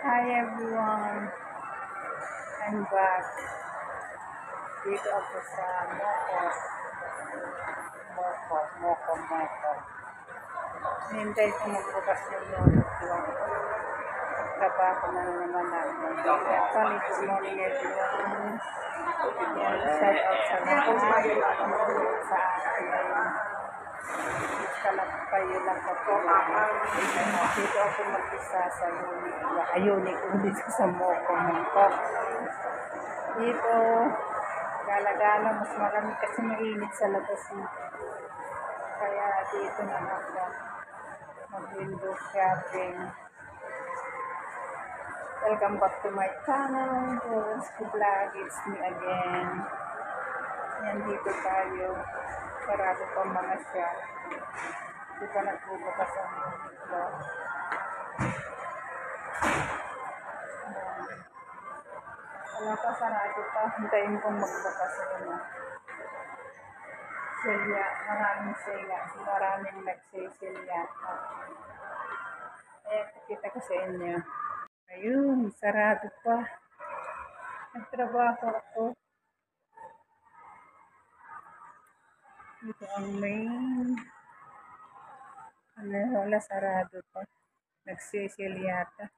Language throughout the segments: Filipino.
Hi everyone, I'm back. Dito ako sa Moko. Hintay ko magbukas yung lolo ko. Trabaho na naman ako. Actually, good morning everyone. Shout out sa lahat. Sa akin. Kalat kayo lang ako. Dito ako mag-isa sa Unique dito sa Moko. Dito, gala-gala, mas marami kasi mainit sa labas. Kaya dito na ako mag-window shopping. Welcome back to my channel. Vlog, it's me again. Yan, dito tayo. Sarado pa mga shop. Hindi pa nagbubukas ang ito. Wala pa, sarado pa. Hintayin kong magbukas yun. Silya, maraming silya. Maraming nagsisilya. Ayan, kita ko sa inyo. Ayun, sarado pa. Nagtrabaho ako. Ito ang main. Wala, sarado pa. Nagsisilyata.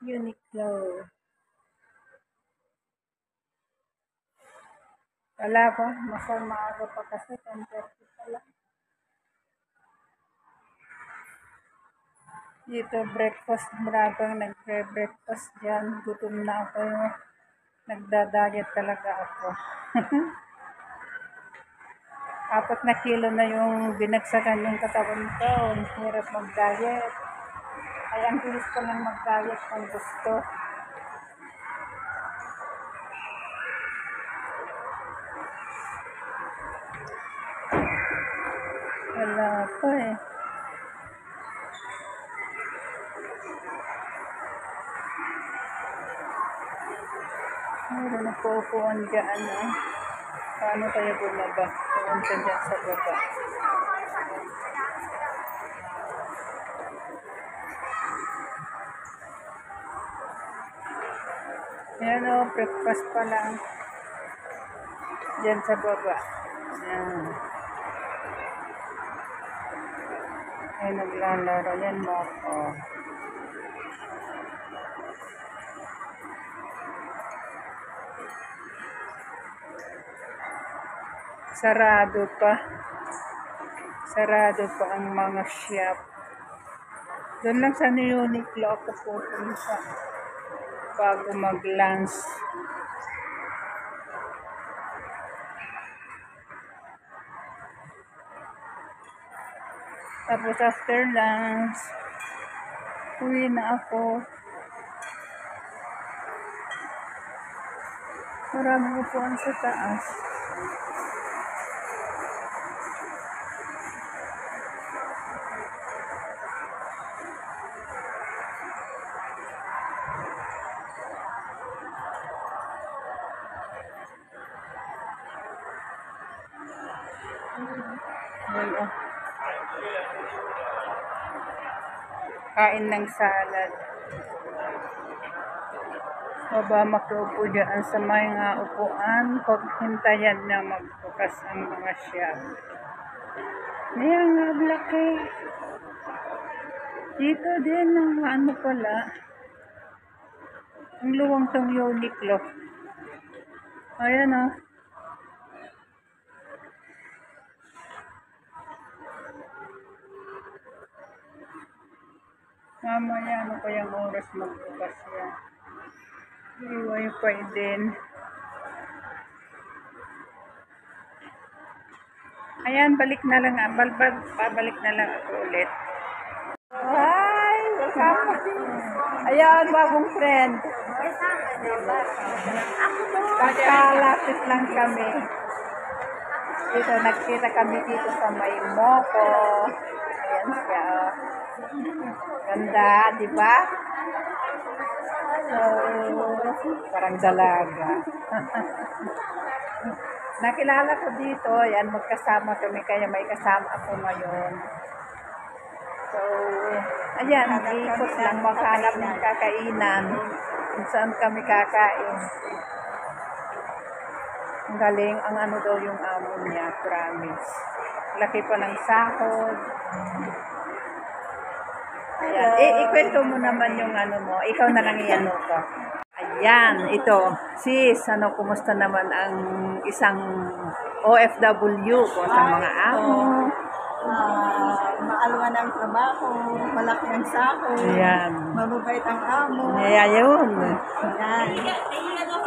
Uniqlo. Wala pa. Maaga pa kasi. 10:30 pa lang. Dito breakfast. Maraming nagre-breakfast dyan. Gutom na ako. Nagdadayat talaga ako. 4 na kilo na yung binagsakan yung katawan ko. Hirap mag-diet. Ay, ang bilis ko lang mag-diet kung gusto. Wala pa eh. Meron na po upuan dyan. Paano kaya bumaba? Pumunta dyan sa baba. Ayan o, breakfast pa lang. Dyan sa baba. Ayan. Ay, naglalaro. Yan mo ako. Sarado pa. Sarado pa ang mga shop. Doon lang sa Uniqlo ako pupunta bago mag-lunch. Tapos after lunch, uwi na ako. Marami upuan sa taas. Kain ng salad. Baba makaupo dyan sa mga upuan. Paghintayan na magbukas ang mga shop. Ayan nga, laki. Dito din ang ano pala. Ang luwang tong Uniqlo. Ayan o. Mamaya ano pa yung oras magbukas yan. Wifi din. Ayan, balik na lang. Pabalik na lang ako ulit. Hi! Welcome! Ayan, bagong friend. Pagkalapit lang kami. Dito, nagkita kami dito sa may Moko. Ayan siya. Ganda, di ba? So, parang dalaga. Nakilala ko dito, yan, magkasama kami, kaya may kasama ako ngayon. So, Ayan, ikot lang makahanap ng kakainan. Kung saan kami kakain. Ang galing, ang ano daw yung amo niya, promise. Laki pa ng sahod. Ayan, ikwento mo naman yung ano mo. Ikaw na lang iano ko. Ayan, ito. Sis, kumusta naman ang isang OFW ko sa mga amo? Maalwan ang trabaho, malaki ang sahod, Ayan. mababait ang amo. Ayan, yun. Yan.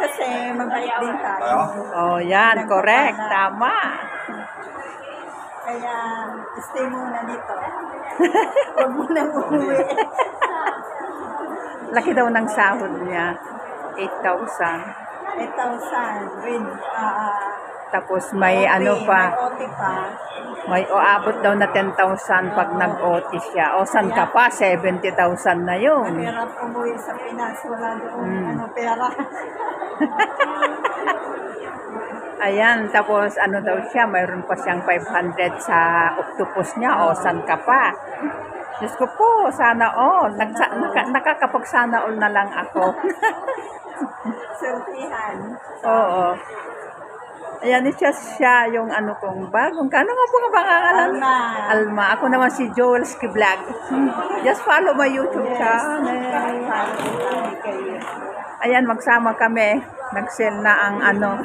Kasi mabait din tayo. Oh, yan, correct. Tama. Kaya stay muna dito. Huwag mo nang umuwi. Laki daw ng sahod niya. 8,000. 8,000 with Tapos may OT, ano pa. may OT pa. May abot daw na 10,000 pag nag-OT siya. O san ka pa? 70,000 na yun. Mahirap umuwi sa Pinas. Wala doon pera. Ayan, tapos ano daw siya, mayroon pa siyang 500 sa octopus niya. O san ka pa? Diyos ko po, sana all. Nakakapagsana all na lang ako. Sultihan. Oo. Ayan, siya yung ano kong bagong. Kano nga po nga pangangalan? Alma. Alma. Ako naman si Joelski Vlog. Just follow my YouTube channel. Ayan, magsama kami. Nag-sell na ang ano.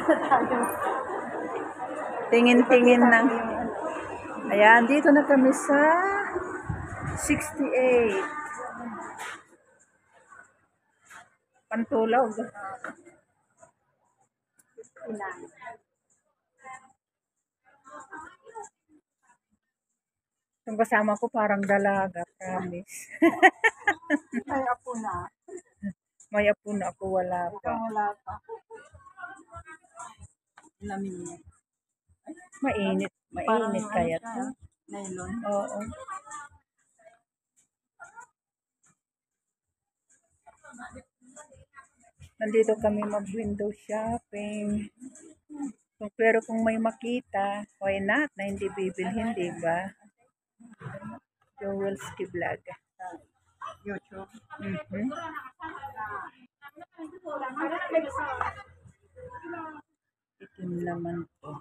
Tingin-tingin ng... Ayan, dito na kami sa 68. Pantulog. Yung kasama ko parang dalaga, promise. Ay, apo na. May apo na ako, wala pa. Wala pa. Lamin niya. Mainit. Mainit kaya to. Nylon. Oo. Nandito kami mag-window shopping. Pero kung may makita, why not? Na hindi bibilhin, di ba? Joelski Vlog. YouTube. Itim naman to.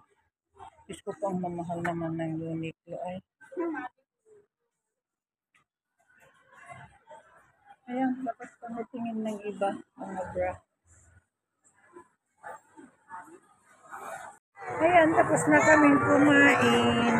Diyos ko po, ang mamahal naman ng Uniqlo ay. Ayan, dapat pamatingin ng iba, mga bra. Ayan, tapos na kaming kumain.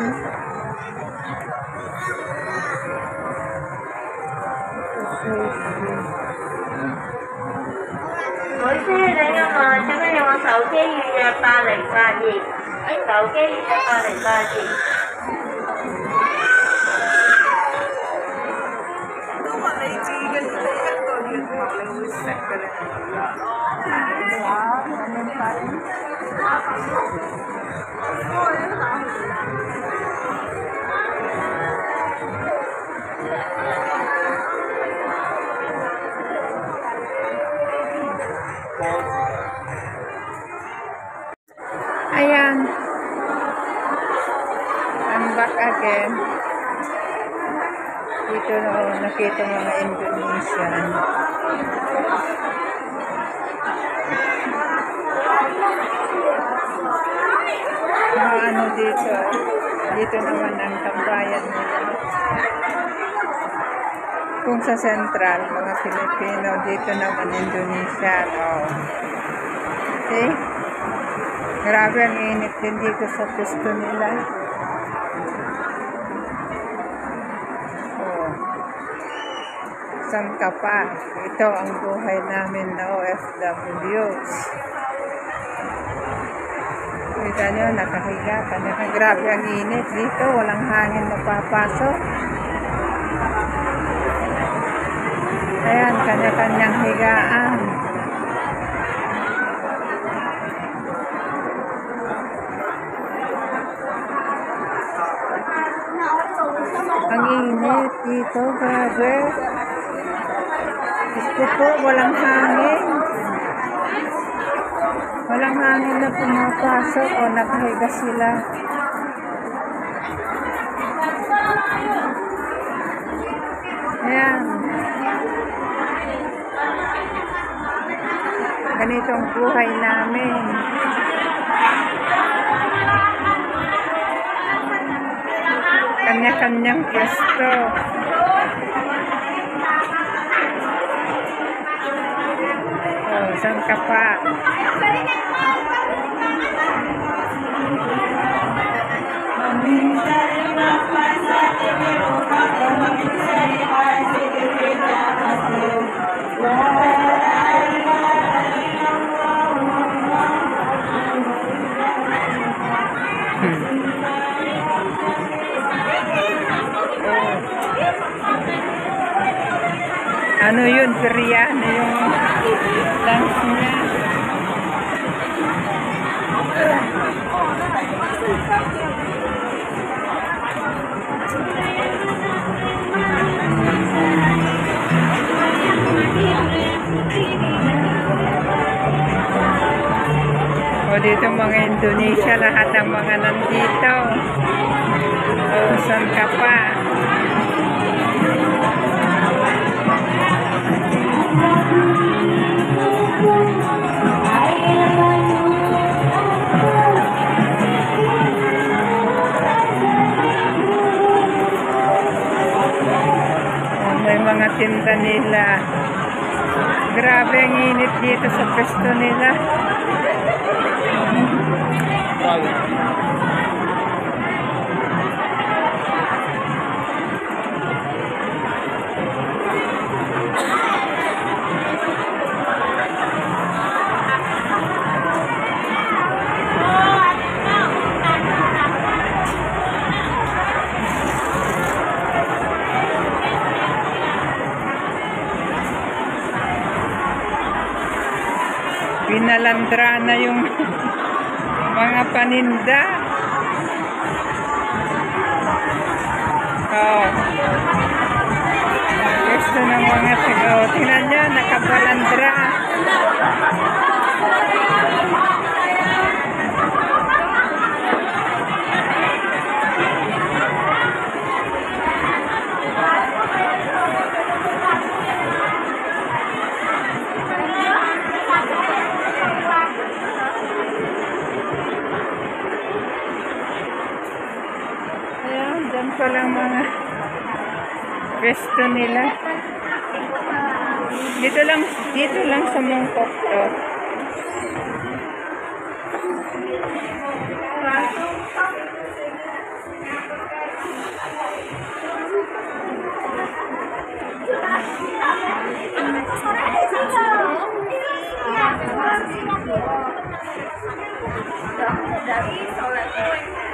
Ayan. I'm back again. Dito nakita mga Indonesian. Mga ano dito. Dito naman ang tambayan nila. Kung sa Central, mga Filipino, dito naman Indonesian. Oh. Okay? Grabe ang init din dito sa pisto nila. Oh. Saan ka pa? Ito ang buhay namin na OFWs. Kita nyo, nakahiga ka. Grabe ang init dito. Walang hangin na papasok. Ayan, kanya-kanyang higaan. Ang init dito, grabe. Gusto po, walang hangin. Walang hangin na pumapasok o nakahiga sila. Ayan. Ganitong buhay namin. Kanya-kanyang pwesto. Oh, saan ka pa? Ano yun, Koreano yung dance niya. O dito mga Indonesia, lahat ng mga nandito. O saan ka pa? May mga tinda nila. Grabe ang init dito sa pwesto nila. Pinalandra na yung mga paninda. Oh. Gusto ng mga tigaw. Tingnan nyo, nakabalandra. Diyan pa lang mga pwesto nila. Dito lang sa Mongkok to. Dari